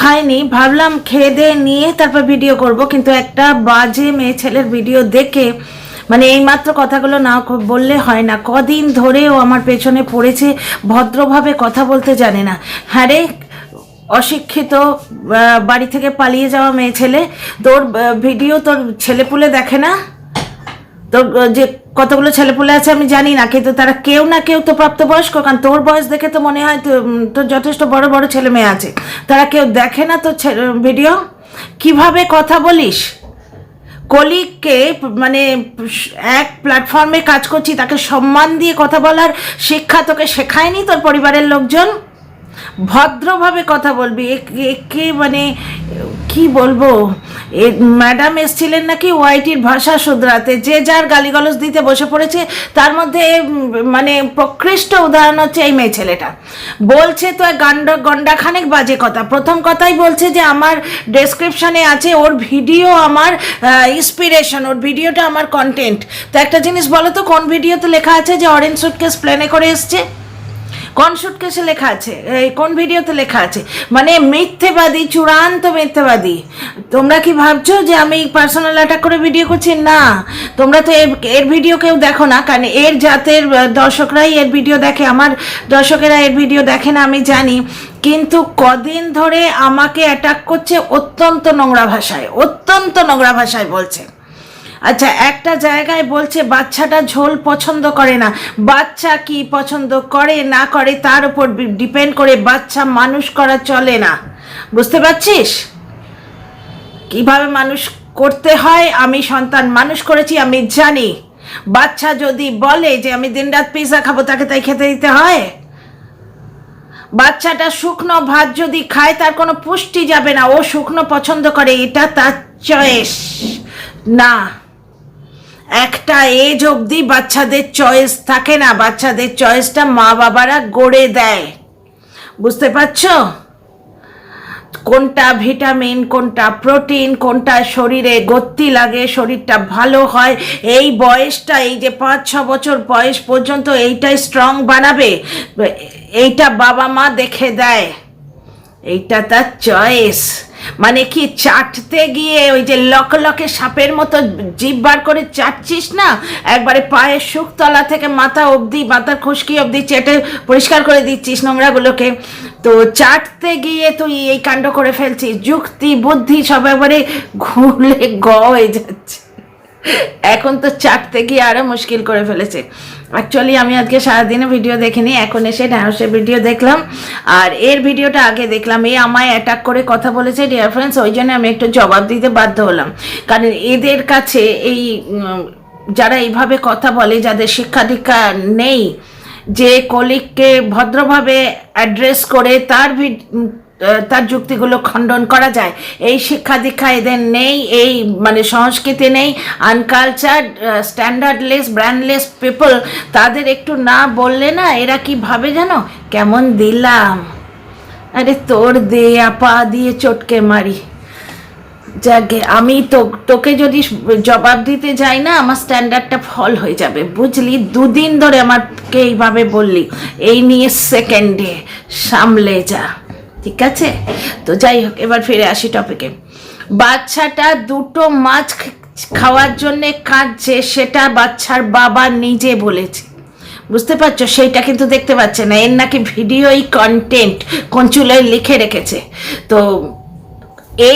খাইনি, ভাবলাম খেয়ে দিয়ে নিয়ে তারপর ভিডিও করব, কিন্তু একটা বাজে মেয়ে ছেলের ভিডিও দেখে মানে এইমাত্র কথাগুলো না বললে হয় না। কদিন ধরেও আমার পেছনে পড়েছে, ভদ্রভাবে কথা বলতে জানে না। হ্যাঁ রে, অশিক্ষিত, বাড়ি থেকে পালিয়ে যাওয়া মেয়ে ছেলে, তোর ভিডিও তোর ছেলেপুলে দেখে না? তোর যে কতগুলো ছেলেপুলে আছে আমি জানি না, কিন্তু তারা কেউ না কেউ তো প্রাপ্তবয়স্ক, কারণ তোর বয়স দেখে তো মনে হয় তোর যথেষ্ট বড় বড় ছেলে মেয়ে আছে। তারা কেউ দেখে না তোর ভিডিও? কিভাবে কথা বলিস? কলিগকে মানে এক প্ল্যাটফর্মে কাজ করছি, তাকে সম্মান দিয়ে কথা বলার শিক্ষা তোকে শেখায়নি তোর পরিবারের লোকজন? ভদ্রভাবে কথা বলবি। একে মানে কি বলবো, ম্যাডাম এসছিলেন নাকি ওয়াইটির ভাষা শুধরাতে, যে যার গালিগালাজ দিতে বসে পড়েছে। তার মধ্যে মানে প্রকৃষ্ট উদাহরণ হচ্ছে এই মেয়ে ছেলেটা। বলছে তো গন্ডাখানেক বাজে কথা। প্রথম কথাই বলছে যে আমার ডেসক্রিপশানে আছে ওর ভিডিও আমার ইন্সপিরেশন, ওর ভিডিওটা আমার কন্টেন্ট। তো একটা জিনিস বলো তো, কোন ভিডিওতে লেখা আছে যে অরেঞ্জ সুটকেস প্লেনে করে এসছে? কোন সুটকেসে লেখা আছে? কোন ভিডিওতে লেখা আছে? মানে মিথ্যেবাদী, চূড়ান্ত মিথ্যেবাদী। তোমরা কি ভাবছো যে আমি পার্সোনাল অ্যাটাক করে ভিডিও করছি? না, তোমরা তো এর ভিডিও কেউ দেখো না, কারণ এর জাতের দর্শকরাই এর ভিডিও দেখে। আমার দর্শকেরা এর ভিডিও দেখে না, আমি জানি। কিন্তু কদিন ধরে আমাকে অ্যাটাক করছে অত্যন্ত নোংরা ভাষায়, অত্যন্ত নোংরা ভাষায় বলছে। আচ্ছা, একটা জায়গায় বলছে বাচ্চাটা ঝোল পছন্দ করে না। বাচ্চা কি পছন্দ করে না করে তার উপর ডিপেন্ড করে বাচ্চা মানুষ করা চলে না। বুঝতে পারছিস কিভাবে মানুষ করতে হয়? আমি সন্তান মানুষ করেছি, আমি জানি। বাচ্চা যদি বলে যে আমি দিনরাত পিৎজা খাবো, তাকে তাই খেতে দিতে হয়? বাচ্চাটা শুকনো ভাত যদি খায় তার কোনো পুষ্টি যাবে না, ও শুকনো পছন্দ করে, এটা তার চয়েস। না, একটা এজ অবধি বাচ্চাদের চয়েস থাকে না, বাচ্চাদের চয়েসটা মা বাবারা গড়ে দেয়। বুঝতে পারছো? কোনটা ভিটামিন, কোনটা প্রোটিন, কোনটা শরীরে গতি লাগে, শরীরটা ভালো হয়, এই বয়সটা, এই যে 5-6 বছর বয়স পর্যন্ত এইটাই স্ট্রং বানাবে, এইটা বাবা মা দেখে দেয়। এইটা তার চয়েস। মানে কি, চাটতে গিয়ে ওই যে লকে সাপের মতো জিভ বার করে চাটছিস না, একবারে পায়ের শুকতলা থেকে মাথা অবধি, মাথার খুশকি অবধি চেটে পরিষ্কার করে দিচ্ছিস নোংরাগুলোকে। তো চাটতে গিয়ে তুই এই কাণ্ড করে ফেলছিস, যুক্তি বুদ্ধি সব একবারে ঘুরলে হয়ে যাচ্ছে। এখন তো চাটতে গিয়ে আরো মুশকিল করে ফেলেছে। অ্যাকচুয়ালি আমি আজকে সারাদিনে ভিডিও দেখিনি, এখন এসে ঢ্যাঁড়সের ভিডিও দেখলাম, আর এর ভিডিওটা আগে দেখলাম। এ আমায় অ্যাটাক করে কথা বলেছে ডিয়ার ফ্রেন্ডস, ওই জন্য আমি একটু জবাব দিতে বাধ্য হলাম। কারণ এদের কাছে এই যারা এইভাবে কথা বলে, যাদের শিক্ষা দীক্ষা নেই, যে কলিগকে ভদ্রভাবে অ্যাড্রেস করে তার যুক্তিগুলো খণ্ডন করা যায়, এই শিক্ষা দীক্ষা এদের নেই, এই মানে সংস্কৃতি নেই। আনকালচার্ড, স্ট্যান্ডার্ডলেস, ব্র্যান্ডলেস পিপল, তাদের একটু না বললে না এরা কি ভাবে জানো? কেমন দিলাম, আরে তোর দে আপা দিয়ে চটকে মারি। যাকে আমি তোকে যদি জবাব দিতে যাই না, আমার স্ট্যান্ডার্ডটা ফল হয়ে যাবে, বুঝলি? 2 দিন ধরে আমাকে এইভাবে বললি, এই নিয়ে সেকেন্ডে সামলে যা, ঠিক আছে? তো যাই হোক, এবার ফিরে আসি টপিকে। বাচ্চাটা 2টো মাছ খাওয়ার জন্যে কাঁদছে, সেটা বাচ্চার বাবা নিজে বলেছে। বুঝতে পারছো? সেইটা কিন্তু দেখতে পাচ্ছে না। এর নাকি ভিডিওই কন্টেন্ট কোন চুলোয় লিখে রেখেছে। তো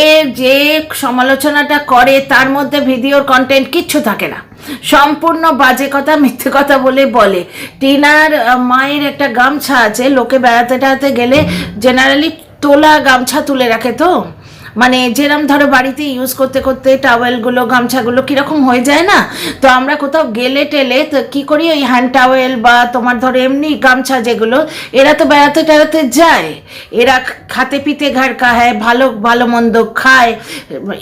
এর যে সমালোচনাটা করে তার মধ্যে ভিডিওর কন্টেন্ট কিচ্ছু থাকে না, সম্পূর্ণ বাজে কথা, মিথ্যে কথা বলে। টিনার মায়ের একটা গামছা আছে, লোকে বেড়াতে গেলে জেনারেলি তোলা গামছা তুলে রাখে, তো মানে যেরকম ধরো বাড়িতে ইউজ করতে করতে টাওয়েলগুলো, গামছাগুলো কীরকম হয়ে যায় না, তো আমরা কোথাও গেলে টেলে তো কী করি, ওই হ্যান্ড টাওয়েল বা তোমার ধরো এমনি গামছা যেগুলো, এরা তো বেড়াতে যায়, এরা খাতে পিতে ঘাড়কা হয়, ভালো মন্দ খায়,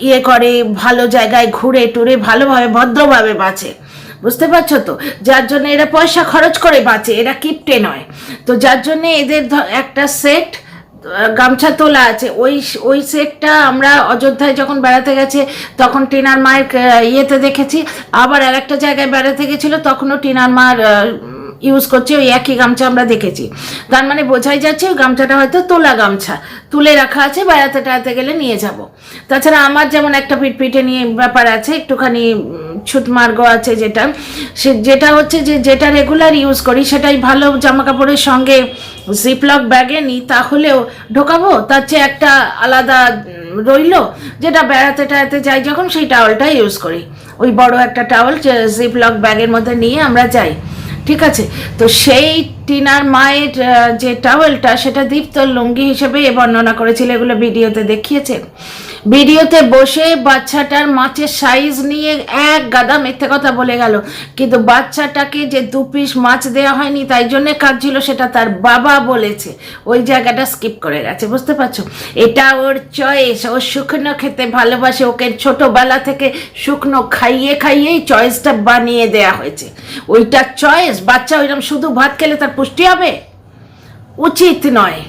ইয়ে করে, ভালো জায়গায় ঘুরে টুরে ভালোভাবে ভদ্রভাবে বাঁচে। বুঝতে পারছো তো? যার জন্য এরা পয়সা খরচ করে বাঁচে, এরা কিপটে নয়। তো যার জন্য এদের একটা সেট গামছা তোলা আছে, ওই সেটটা আমরা অযোধ্যায় যখন বেড়াতে গেছে তখন টিনার মায়ের ইয়েতে দেখেছি। আবার আর একটা জায়গায় বেড়াতে গেছিলো, তখনও টিনার মার ইউজ করছে, ওই একই গামছা আমরা দেখেছি। তার মানে বোঝাই যাচ্ছে ওই গামছাটা হয়তো তোলা গামছা, তুলে রাখা আছে, বেড়াতে টেড়াতে গেলে নিয়ে যাব। তাছাড়া আমার যেমন একটা পিটপিটে নিয়ে ব্যাপার আছে, একটুখানি ছুটমার্গ আছে, যেটা হচ্ছে যে যেটা রেগুলার ইউজ করি সেটাই ভালো জামা কাপড়ের সঙ্গে জিপলক ব্যাগে নিই, তাহলেও ঢোকাবো, তার চেয়ে একটা আলাদা রইলো, যেটা বেড়াতে টেড়াতে যাই যখন সেই টাওয়ালটা ইউজ করি, ওই বড় একটা টাওয়াল জিপলক ব্যাগের মধ্যে নিয়ে আমরা যাই। ঠিক আছে, তো সেই টিনার মায়ের যে টাওয়েলটা সেটা দীপ্তর লুঙ্গি হিসেবে বর্ণনা করেছিল, এগুলো ভিডিওতে দেখিয়েছে। ভিডিওতে বসে বাচ্চাটার মাছের সাইজ নিয়ে এক গাদা মিথ্যে কথা বলে গেল, কিন্তু বাচ্চাটাকে যে 2 পিস মাছ দেওয়া হয়নি তাই জন্যে কাঁদছিল সেটা তার বাবা বলেছে, ওই জায়গাটা স্কিপ করে গেছে, বুঝতে পারছো? এটা ওর চয়েস, ও শুকনো খেতে ভালোবাসে, ওকে ছোটোবেলা থেকে শুকনো খাইয়ে খাইয়েই চয়েসটা বানিয়ে দেয়া হয়েছে, ওইটা চয়েস। বাচ্চা ওইরকম শুধু ভাত খেলে তার পুষ্টি হবে? উচিত নয়,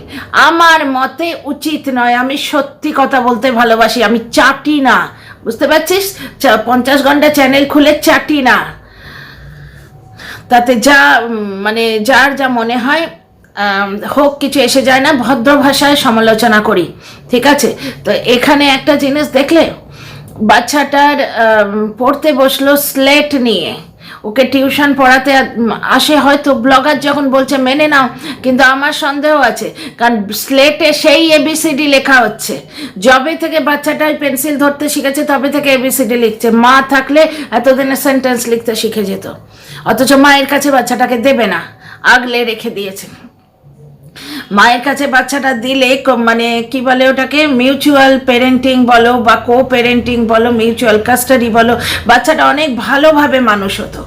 আমার মতে উচিত নয়। আমি সত্যি কথা বলতে ভালোবাসি, আমি চাটি না, বুঝতে পারছিস? 50 ঘন্টা চ্যানেল খুলে চাটি না, তাতে যা মানে যার যা মনে হয় হোক, কিছু এসে যায় না, ভদ্র ভাষায় সমালোচনা করি, ঠিক আছে? তো এখানে একটা জিনিস দেখলে, বাচ্চাটার পড়তে বসলো স্লেট নিয়ে, ওকে টিউশন পড়াতে আসে, হয়তো ব্লগার যখন বলছে মেনে নাও, কিন্তু আমার সন্দেহ আছে, কারণ স্লেটে সেই ABCD লেখা হচ্ছে, যবে থেকে বাচ্চাটা পেন্সিল ধরতে শিখেছে তবে থেকে ABCD লিখছে। মা থাকলে এতদিনে সেন্টেন্স লিখতে শিখে যেত, অথচ মায়ের কাছে বাচ্চাটাকে দেবে না, আগলে রেখে দিয়েছে। মায়ের কাছে বাচ্চাটা দিলে মানে কি বলে ওটাকে, মিউচুয়াল পেরেন্টিং বলো বা কো পেরেন্টিং বলো, মিউচুয়াল কাস্টাডি বলো, বাচ্চাটা অনেক ভালোভাবে মানুষ হতো।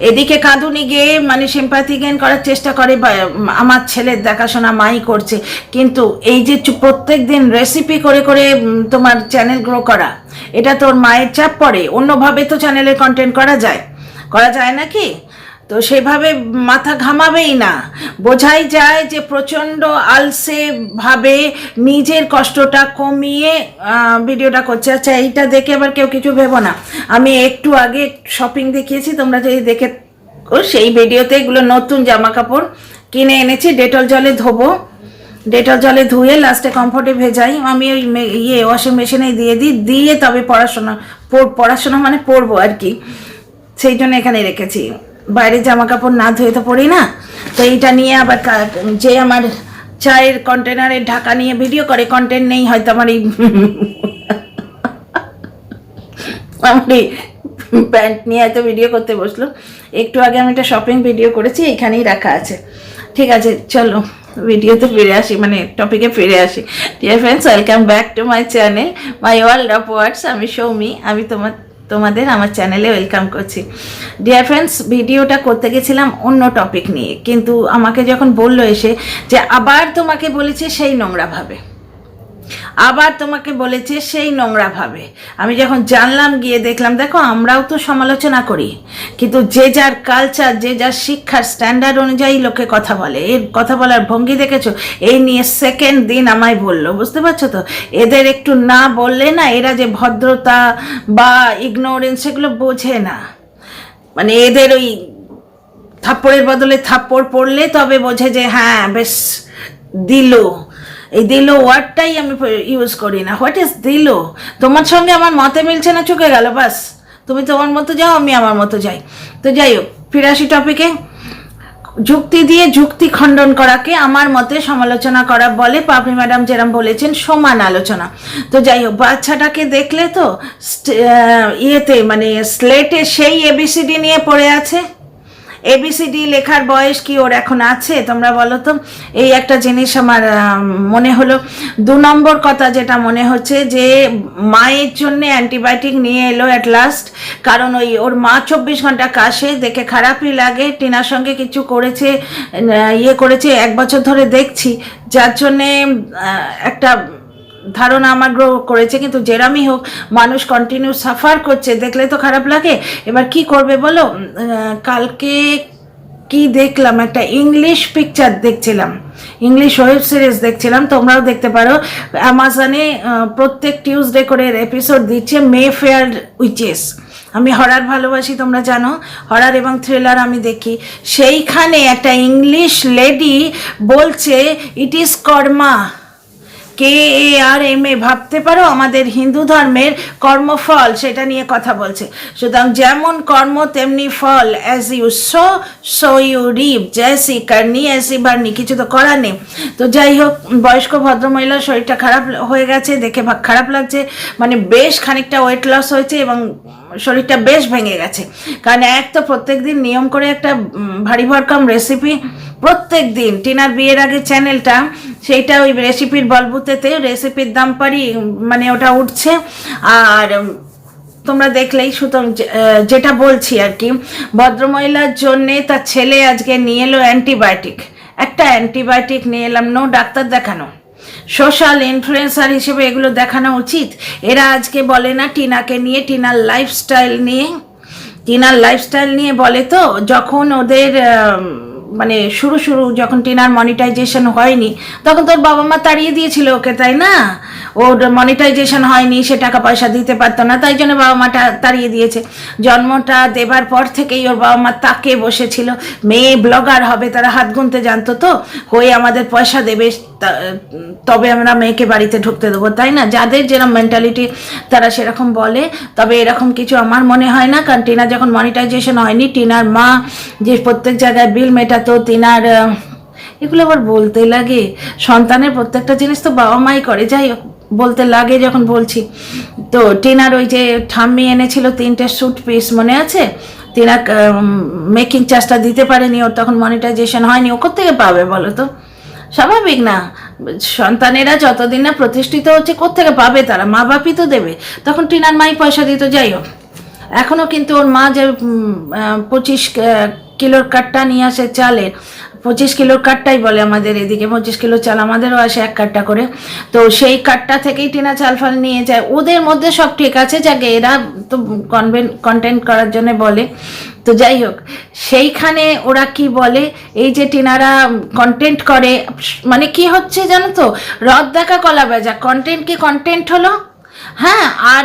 এদিকে কাঁদুনি গিয়ে মানে সিম্প্যাথি গেইন করার চেষ্টা করে, আমার ছেলের দেখাশোনা মাই করছে, কিন্তু এই যে প্রত্যেক দিন রেসিপি করে করে তোমার চ্যানেল গ্রো করা, এটা তোর মায়ের চাপ পড়ে। অন্যভাবে তো চ্যানেলে কন্টেন্ট করা যায় নাকি? তো সেভাবে মাথা ঘামাবেই না, বোঝাই যায় যে প্রচণ্ড আলসে ভাবে নিজের কষ্টটা কমিয়ে ভিডিওটা করছে। আচ্ছা, এইটা দেখে আবার কেউ কিছু ভেবো না, আমি একটু আগে শপিং দেখিয়েছি, তোমরা যদি দেখে সেই ভিডিওতে এগুলো নতুন জামা কাপড় কিনে এনেছি, ডেটল জলে ধোবো, ডেটল জলে ধুয়ে লাস্টে কমফোর্টে ভেজাই, আমি ওই ওয়াশিং মেশিনে দিয়ে তবে পড়াশোনা মানে পরবো আর কি, সেই জন্য এখানে রেখেছি। বাইরে জামা কাপড় না ধুয়ে তো পড়ি না। তো এইটা নিয়ে আবার যে আমার চায়ের কন্টেনারের ঢাকা নিয়ে ভিডিও করে, কন্টেন্ট নেই হয়তো আমার এই প্যান্ট নিয়ে হয়তো ভিডিও করতে বসলো। একটু আগে আমি একটা শপিং ভিডিও করেছি, এখানেই রাখা আছে। ঠিক আছে, চলো ভিডিওতে ফিরে আসি, মানে টপিকে ফিরে আসি। Dear friends, welcome back to my channel, my world of words. আমি সৌমি, আমি তোমাদের আমার চ্যানেলে ওয়েলকাম করছি। ডিয়ার ফ্রেন্ডস, ভিডিওটা করতে গেছিলাম অন্য টপিক নিয়ে, কিন্তু আমাকে যখন বললো এসে যে আবার তোমাকে বলেছে সেই নোংরা ভাবে, আমি যখন জানলাম, গিয়ে দেখলাম, দেখো আমরাও তো সমালোচনা করি, কিন্তু যে যার কালচার, যে যার শিক্ষার স্ট্যান্ডার্ড অনুযায়ী লোকে কথা বলে। এর কথা বলার ভঙ্গি দেখেছো? এই নিয়ে সেকেন্ড দিন আমায় বললো, বুঝতে পারছো তো? এদের একটু না বললে না, এরা যে ভদ্রতা বা ইগনোরেন্স সেগুলো বোঝে না, মানে এদের ওই থাপ্পড়ের বদলে থাপ্পড় পড়লে তবে বোঝে যে হ্যাঁ বেশ দিলো। এই দিলো ওয়ার্ডটাই আমি ইউজ করি না। হোয়াট ইজ দিলো? তোমার সঙ্গে আমার মতে মিলছে না, চুকে গেল, বাস তুমি তোমার মতো যাও, আমি আমার মতো যাই। তো যাই হোক, ফিরে আসি টপিকে। যুক্তি দিয়ে যুক্তি খণ্ডন করাকে আমার মতে সমালোচনা করা বলে। পাপড়ি ম্যাডাম যেরকম বলেছেন, সমান আলোচনা। তো যাই হোক, বাচ্চাটাকে দেখলে তো ইয়েতে মানে স্লেটে সেই ABCD নিয়ে পড়ে আছে। ABCD লেখার বয়স কি ওর এখন আছে? তোমরা বলো তো। এই একটা জিনিস আমার মনে হলো। 2 নম্বর কথা যেটা মনে হচ্ছে, যে মায়ের জন্য অ্যান্টিবায়োটিক নিয়ে এলো অ্যাট লাস্ট, কারণ ওর মা 24 ঘন্টা কাশে, দেখে খারাপই লাগে। টিনার সঙ্গে কিছু করেছে, করেছে, 1 বছর ধরে দেখছি, যার জন্যে একটা ধারণা আমার গ্রো করেছে। কিন্তু যেরামই হোক, মানুষ কন্টিনিউ সাফার করছে, দেখলে তো খারাপ লাগে। এবার কি করবে বলো? কালকে কি দেখলাম, একটা ইংলিশ পিকচার দেখছিলাম, ইংলিশ ওয়েব সিরিজ দেখছিলাম, তোমরাও দেখতে পারো। অ্যামাজনে প্রত্যেক টিউসডে করে এপিসোড দিচ্ছে, মে ফেয়ার উইচেস। আমি হরর ভালোবাসি, তোমরা জানো, হরর এবং থ্রিলার আমি দেখি। সেইখানে একটা ইংলিশ লেডি বলছে ইট ইজ কর্মা, KARMA, ভাবতে পারো আমাদের হিন্দু ধর্মের কর্মফল, সেটা নিয়ে কথা বলছে। সুতরাং যেমন কর্ম তেমনি ফল, as you sow you reap, জৈসি করনি এসি বার্নি, কিছু তো করার নেই। তো যাই হোক, বয়স্ক ভদ্রমহিলার শরীরটা খারাপ হয়ে গেছে, দেখে খারাপ লাগছে, মানে বেশ খানিকটা ওয়েট লস হয়েছে এবং শরীরটা বেশ ভেঙে গেছে। কারণ এক তো প্রত্যেক দিন নিয়ম করে একটা ভারী ভরকম রেসিপি, প্রত্যেক দিন টিনার বিয়ের আগে চ্যানেলটা, সেইটা ওই রেসিপির বলবুতেতে রেসিপির দাম পারি মানে ওটা উঠছে। আর তোমরা দেখলেই, সুতরাং যেটা বলছি আর কি, ভদ্রমহিলার জন্যে তার ছেলে আজকে নিয়ে এলো অ্যান্টিবায়োটিক, একটা অ্যান্টিবায়োটিক নিয়ে এলাম, নো ডাক্তার দেখানো, সোশ্যাল ইনফ্লুয়েন্সার হিসেবে এগুলো দেখানো উচিত। এরা আজকে বলে না টিনাকে নিয়ে, টিনার লাইফস্টাইল নিয়ে বলে। তো যখন ওদের মানে শুরু যখন টিনার মনিটাইজেশন হয়নি, তখন তোর বাবা মা তাড়িয়ে দিয়েছিল ওকে, তাই না? ওর মনিটাইজেশন হয়নি, সে টাকা পয়সা দিতে পারতো না, তাই জন্য বাবা মাটা তাড়িয়ে দিয়েছে। জন্মটা দেবার পর থেকেই ওর বাবা মা তাকে বসেছিল, মেয়ে ব্লগার হবে, তারা হাত গুনতে জানতো তো, হয়ে আমাদের পয়সা দেবে তবে আমরা মেয়েকে বাড়িতে ঢুকতে দেবো, তাই না? যাদের যেরকম মেন্টালিটি তারা সেরকম বলে। তবে এরকম কিছু আমার মনে হয় না, কারণ টিনা যখন মনিটাইজেশন হয়নি, টিনার মা যে প্রত্যেক জায়গায় বিল মেটাতো, টিনার এগুলো আবার বলতে লাগে, সন্তানের প্রত্যেকটা জিনিস তো বাবা মাই করে, যাই হোক বলতে লাগে যখন বলছি। তো টিনার ওই যে ঠাম্মি এনেছিল 3টে স্যুট পিস, মনে আছে? টিনা মেকিং চার্জটা দিতে পারেনি, ওর তখন মনিটাইজেশন হয়নি, ও কোত্থেকে পাবে বলো তো? স্বাভাবিক না, সন্তানেরা যতদিন না প্রতিষ্ঠিত হচ্ছে কোত্থেকে পাবে তারা? মা বাপই তো দেবে, তখন টিনার মাই পয়সা দিত। যাই হোক, এখনও কিন্তু ওর মা যে 25 কিলোর কাট্টা নিয়ে আসে চালের, 25 কিলোর কাট্টাই বলে আমাদের এদিকে, 25 কিলো চাল আমাদেরও আসে 1 কাট্টা করে, তো সেই কাট্টা থেকেই টিনা চাল ফাল নিয়ে যায়। ওদের মধ্যে সব ঠিক আছে, যাকে এরা তো কন্টেন্ট করার জন্য বলে। তো যাই হোক, সেইখানে ওরা কি বলে, এই যে টিনারা কন্টেন্ট করে, মানে কি হচ্ছে জানো তো, রদ দেখা কলা বেজা, কন্টেন্ট কি কন্টেন্ট হলো, হ্যাঁ, আর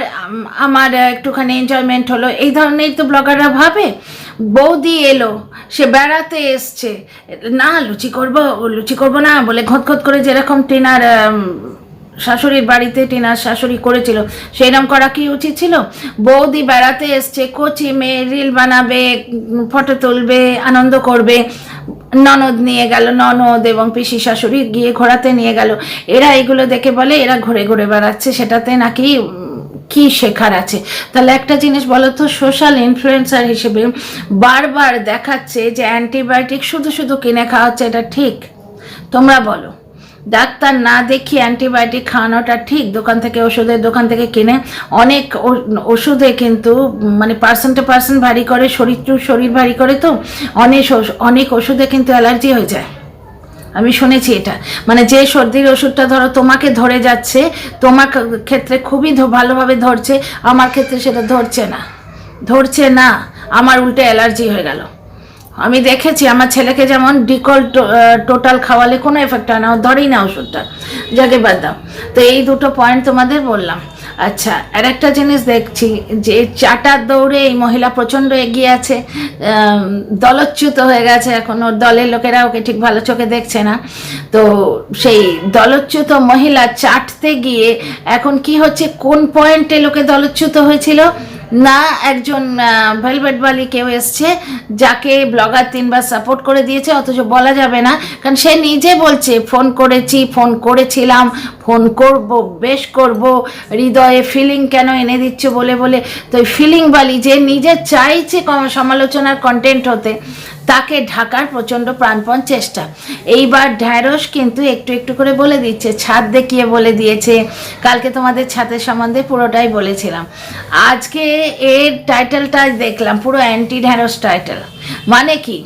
আমার একটুখানি এনজয়মেন্ট হলো, এই ধরনের তো ব্লগাররা ভাবে। বৌদি এলো, সে বেড়াতে এসছে, না লুচি করবো না বলে ঘট করে, যেরকম টিনার শাশুড়ির বাড়িতে টিনার শাশুড়ি করেছিল, সেইরকম করা কি উচিত ছিল? বৌদি বেড়াতে এসছে, কচি মেয়ে, রিল বানাবে, ফটো তুলবে, আনন্দ করবে, ননদ নিয়ে গেল, ননদ এবং পিসি শাশুড়ি গিয়ে ঘোরাতে নিয়ে গেল, এরা এগুলো দেখে বলে এরা ঘুরে ঘুরে বেড়াচ্ছে, সেটাতে নাকি কি শেখার আছে? তাহলে একটা জিনিস বলো তো, সোশ্যাল ইনফ্লুয়েন্সার হিসেবে বারবার দেখাচ্ছে যে অ্যান্টিবায়োটিক শুধু কিনে খাওয়া হচ্ছে, এটা ঠিক? তোমরা বলো, ডাক্তার না দেখিয়ে অ্যান্টিবায়োটিক খাওয়ানোটা ঠিক? ওষুধের দোকান থেকে কিনে অনেক ওষুধে কিন্তু মানে পার্সন টু পার্সন ভারী করে, শরীর টু শরীর ভারী করে, তো অনেক ওষুধে কিন্তু অ্যালার্জি হয়ে যায়। আমি শুনেছি এটা, মানে যে সর্দির ওষুধটা ধরো তোমাকে ধরে যাচ্ছে, তোমার ক্ষেত্রে খুবই ভালোভাবে ধরছে, আমার ক্ষেত্রে সেটা ধরছে না, আমার উল্টে অ্যালার্জি হয়ে গেল। আমি দেখেছি আমার ছেলেকে যেমন ডিকল টোটাল খাওয়ালে কোনো এফেক্ট হয় না, ধরেই না ওষুধটা, যাকে বাদ দাও। তো এই দুটো পয়েন্ট তোমাদের বললাম। আচ্ছা, আর একটা জিনিস দেখছি যে চাটার দৌড়ে এই মহিলা প্রচণ্ড এগিয়ে আছে, দলচ্যুত হয়ে গেছে, এখন ওর দলের লোকেরা ওকে ঠিক ভালো চোখে দেখছে না। তো সেই দলচ্যুত মহিলা চাটতে গিয়ে এখন কি হচ্ছে, কোন পয়েন্টে লোকে দলচ্যুত হয়েছিল না, একজন ভেলভেট বালি কেউ এসছে, যাকে ব্লগার 3বার সাপোর্ট করে দিয়েছে, অথচ বলা যাবে না, কারণ সে নিজে বলছে ফোন করেছিলাম, ফোন করব, বেশ করব, হৃদয়ে ফিলিং কেন এনে দিচ্ছ বলে। তো ফিলিং বালি যে নিজে চাইছে সমালোচনার কন্টেন্ট হতে, তাকে ঢাকার প্রচণ্ড প্রাণপণ চেষ্টা। এইবার ঢ্যাঁড়স কিন্তু একটু করে বলে দিচ্ছে, ছাদ দেখিয়ে বলে দিয়েছে। কালকে তোমাদের ছাদের সম্বন্ধে পুরোটাই বলেছিলাম। আজকে এর টাইটেলটা দেখলাম, পুরো অ্যান্টি ঢ্যাঁড়স টাইটেল। মানে কি,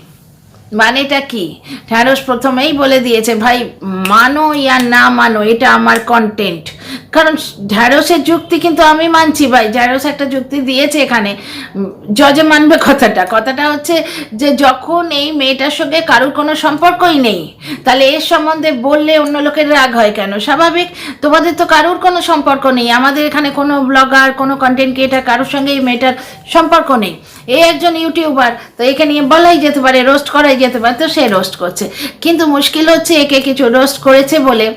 মানেটা কি? ঢ্যাঁড়স প্রথমেই বলে দিয়েছে, ভাই মানো ইয়া না মানো এটা আমার কন্টেন্ট। কারণ ঢ্যাঁড়সের যুক্তি কিন্তু আমি মানছি ভাই, ঢ্যাঁড়স একটা যুক্তি দিয়েছে এখানে, জজে মানবে কথাটা হচ্ছে যে যখন এই মেয়েটার সঙ্গে কারোর কোনো সম্পর্কই নেই, তাহলে এর সম্বন্ধে বললে অন্য লোকের রাগ হয় কেন? স্বাভাবিক, তোমাদের তো কারোর কোনো সম্পর্ক নেই, আমাদের এখানে কোনো ব্লগার কোনো কন্টেন্ট ক্রিয়েটার কারোর সঙ্গে এই মেয়েটার সম্পর্ক নেই, এই একজন ইউটিউবার, তো একে নিয়ে বলাই যেতে পারে, রোস্ট করাই যেতে পারে, তো সে রোস্ট করছে। কিন্তু মুশকিল হচ্ছে একে কিছু রোস্ট করেছে বলে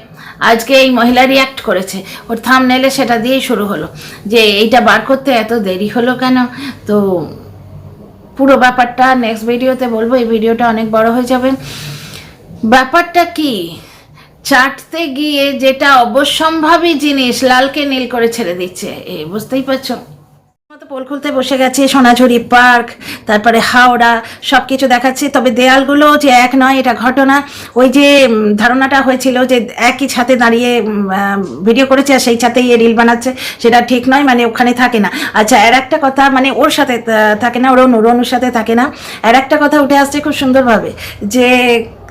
আজকে এই মহিলা রিয়াক্ট করেছে, ওর থাম্বনেইলে সেটা দিয়েই শুরু হলো যে এইটা বার করতে এত দেরি হলো কেন। তো পুরো ব্যাপারটা নেক্সট ভিডিওতে বলবো, এই ভিডিওটা অনেক বড় হয়ে যাবে। ব্যাপারটা কি, চাটতে গিয়ে যেটা অবশ্যম্ভাবী জিনিস লালকে নীল করে ছেড়ে দিচ্ছে, এই বুঝতেই পারছো। মতো পোল খুলতে বসে গেছে, সোনাঝুরি পার্ক, তারপরে হাওড়া, সব কিছু দেখাচ্ছে। তবে দেয়ালগুলো যে এক নয় এটা ঘটনা, ওই যে ধারণাটা হয়েছিল যে একই ছাতে দাঁড়িয়ে ভিডিও করেছে আর সেই ছাতেই রিল বানাচ্ছে, সেটা ঠিক নয়, মানে ওখানে থাকে না। আচ্ছা, আর একটা কথা, মানে ওর সাথে থাকে না, রনুর সাথে থাকে না। আর একটা কথা উঠে আসছে খুব সুন্দরভাবে, যে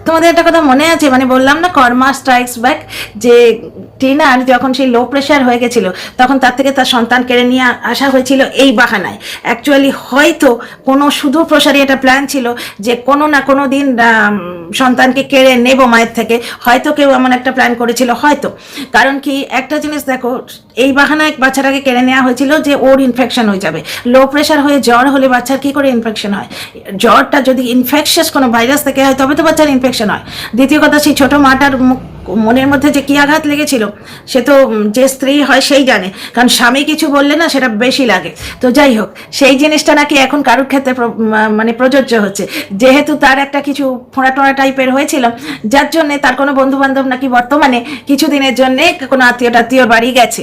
তোমাদের একটা কথা মনে আছে, মানে বললাম না কর্মা স্ট্রাইকস ব্যাক, যে টিনার যখন সেই লো প্রেশার হয়ে গেছিল তখন তার থেকে তার সন্তান কেড়ে নিয়ে আসা হয়েছিল এই বাহানায়। অ্যাকচুয়ালি হয়তো কোনো সুদূর প্রসারী একটা প্ল্যান ছিল যে কোনো না কোনো দিন সন্তানকে কেড়ে নেব মায়ের থেকে, হয়তো কেউ এমন একটা প্ল্যান করেছিল হয়তো। কারণ কি, একটা জিনিস দেখো, এই বাহানায় বাচ্চাটাকে কেড়ে নেওয়া হয়েছিল যে ওর ইনফেকশন হয়ে যাবে। লো প্রেশার হয়ে জ্বর হলে বাচ্চার কী করে ইনফেকশন হয়? জ্বরটা যদি ইনফেকশাস কোনো ভাইরাস থেকে হয় তবে তো বাচ্চার ইনফেকশন হয়। দ্বিতীয় কথা, সেই ছোটো মাটার মনের মধ্যে যে কী আঘাত লেগেছিল সে তো যে স্ত্রী হয় সেই জানে, কারণ স্বামী কিছু বললে না সেটা বেশি লাগে। তো যাই হোক, সেই জিনিসটা নাকি এখন কারোর ক্ষেত্রে মানে প্রযোজ্য হচ্ছে, যেহেতু তার একটা কিছু ফোঁড়া টোড়া টাইপের হয়েছিল, যার জন্যে তার কোনো বন্ধুবান্ধব নাকি বর্তমানে কিছুদিনের জন্যে কোনো আত্মীয়র বাড়ি গেছে।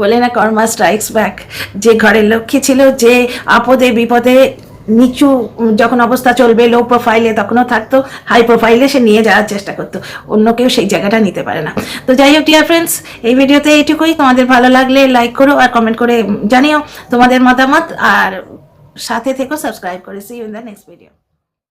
বলে না কর্মা স্ট্রাইকস ব্যাক, যে ঘরের লক্ষ্মী ছিল, যে আপদে বিপদে নিচু যখন অবস্থা চলবে লো প্রোফাইলে তখনও থাকতো, হাই প্রোফাইলে সে নিয়ে যাওয়ার চেষ্টা করতো, অন্য কেউ সেই জায়গাটা নিতে পারে না। তো যাই হোক ডিয়ার ফ্রেন্ডস, এই ভিডিওতে এইটুকুই। তোমাদের ভালো লাগলে লাইক করো আর কমেন্ট করে জানিও তোমাদের মতামত, আর সাথে থেকো সাবস্ক্রাইব করে। See you in the next video.